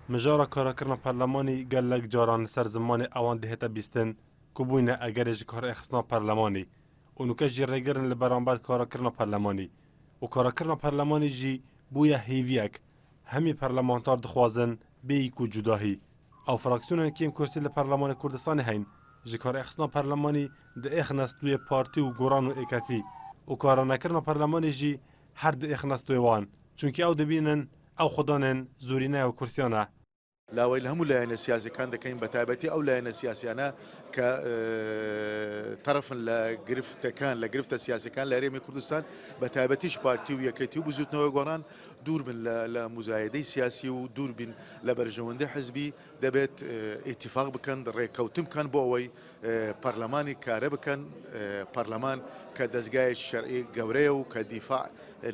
مجارا کارکرنا پارلمانی گلک جاران سر زمان اوان دهتا بیستن کبوینه اگر کار اخصنا پارلمانی و نوکه جی رگرن لبرانباد کارکرنا پارلمانی و کارکرنا پارلمانی جی بویا هیویک همی پارلمانتار دخوازن بیکو جداهی او فراکسیون کیم کرسی لپارلمان کردستان هین جی کار اخصنا پارلمانی ده اخنستوی پارتی و گوران و اکتی و کارانکرنا پارلمانی جی هر ده اخنستوی وان چونکه او دبینن او خدانن زورینه و کرسیانه لاوەی هەموو لایەنە سیاسەکان دەکەین بە تایبەتی ئەو لایەنە سیاسیانە کە تەرەفن لە گرفتەکان لە گرفتە سیاسەکان لە هەرێمی کوردستان بە تایبەتیش پارتی و یەکەتی و بزوتنەوەی گۆڕان دوور بن لە مزایدەی سیاسی و دوور بین لە بەرژەوەندەی حزبی دەبێت ئیتیفاق بکەن ڕێککەوتن بکەن بۆ ئەوەی پەرلەمانی کارە بکەن پەرلەمان کە دەستگای شەرعی گەورەیە و کە دیفاع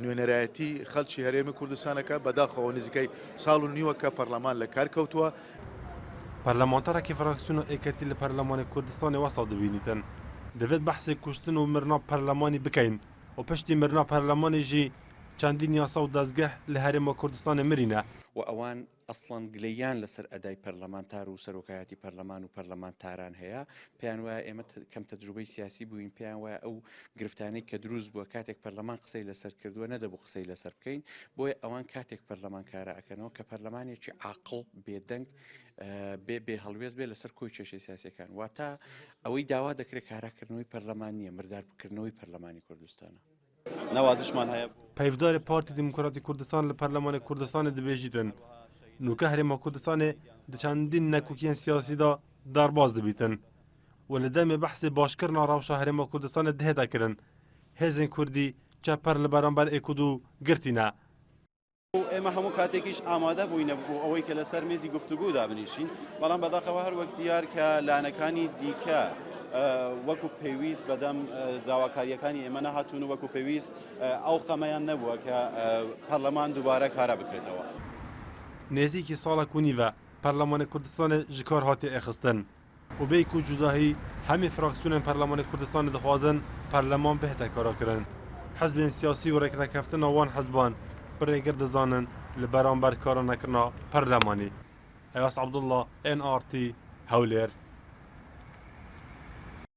نوێنەرایەتی خەڵکی هەرێمی کوردستانەکە بەداخەوە نزیکەی ساڵ و نیوە کە پەرلەمان لە کار کەوتووە. پەرلەمانتارێکی فراکسیۆنە ئێکەتی لە پەرلەمانی کوردستانی وەسا دەبینیتن دەبێت بەحسی کوشتن و مرنا پەرلەمانی بکەین و پشتی مرنا پەرلەمانیژی چەندین یاسا و دەستگەح لە هەرێمە کوردستانی مرینە و ئەوان ئەسڵەن گلەیان لەسەر ئەدای پەرلەمانتار و سەرۆکایەتی پەرلەمان و پەرلەمانتاران هەیە پێیان وایە ئێمە کەم تەجروبەی سیاسی بووین پێیان وایە ئەو گرفتانەی کە دروست بووە کاتێک پەرلەمان قسەی لەسەر کردووە نەدەبوو قسەی لەسەر بکەین بۆیە ئەوان کاتێک پەرلەمان کارە ئەکەنەوە کە پەرلەمانێکی عاقڵ بێدەنگ بێ هەڵوێز بێ لەسەر کۆی کێشەی سیاسیەکان واتە ئەوەی داوا دەکرێت کاراکردنەوەی پەرلەمان نییە مرداربکردنەوەی پەرلەمانی کوردستانە. نەوازشمان هەیە پەیفداری پارتی دموکراتی کوردستان لە پەرلەمانی کوردستانی دەبێژیتن نوکە هەرێمە کوردستانی چەندین نەکوکیان سیاسیدا دارباز دەبیتن و لە دەمێ بەحسی باشکردنا ڕەوشە هەرێمە کوردستانی دهێتا کردن هێزن کوردی چەپەر لە بەرامبەر ئێکود و گرتینە. ئێمە هەموو کاتێکیش ئامادە بووینە بوو ئەوەی کە لەسەر مێزی گفتوگودا بنیشین بەڵام بەداخەوە هەر وەک دیار کە لانەکانی دیکە وەکو پێویست بەدەم داواکاریەکانی ئێمە نەهاتوون و وەکو پێویست ئەو قەمەیان نەبووە کە پەرلەمان دووبارە کارە بکرێتەوە. نێزیکی ساڵە کونیڤە پەرلەمانی کوردستانی ji kar hatiye existin û bêyî ku cudahî hemî fraksiyonên Perlemanê Kurdistanê dixwazin Perleman bihête karakirin. Hizbên siyasî û rêkrekeftina wan hizban bi rêgir dizanin li beramber karanekirina Perlemanî. Eyas Abdullah, NRT, Hewlêr.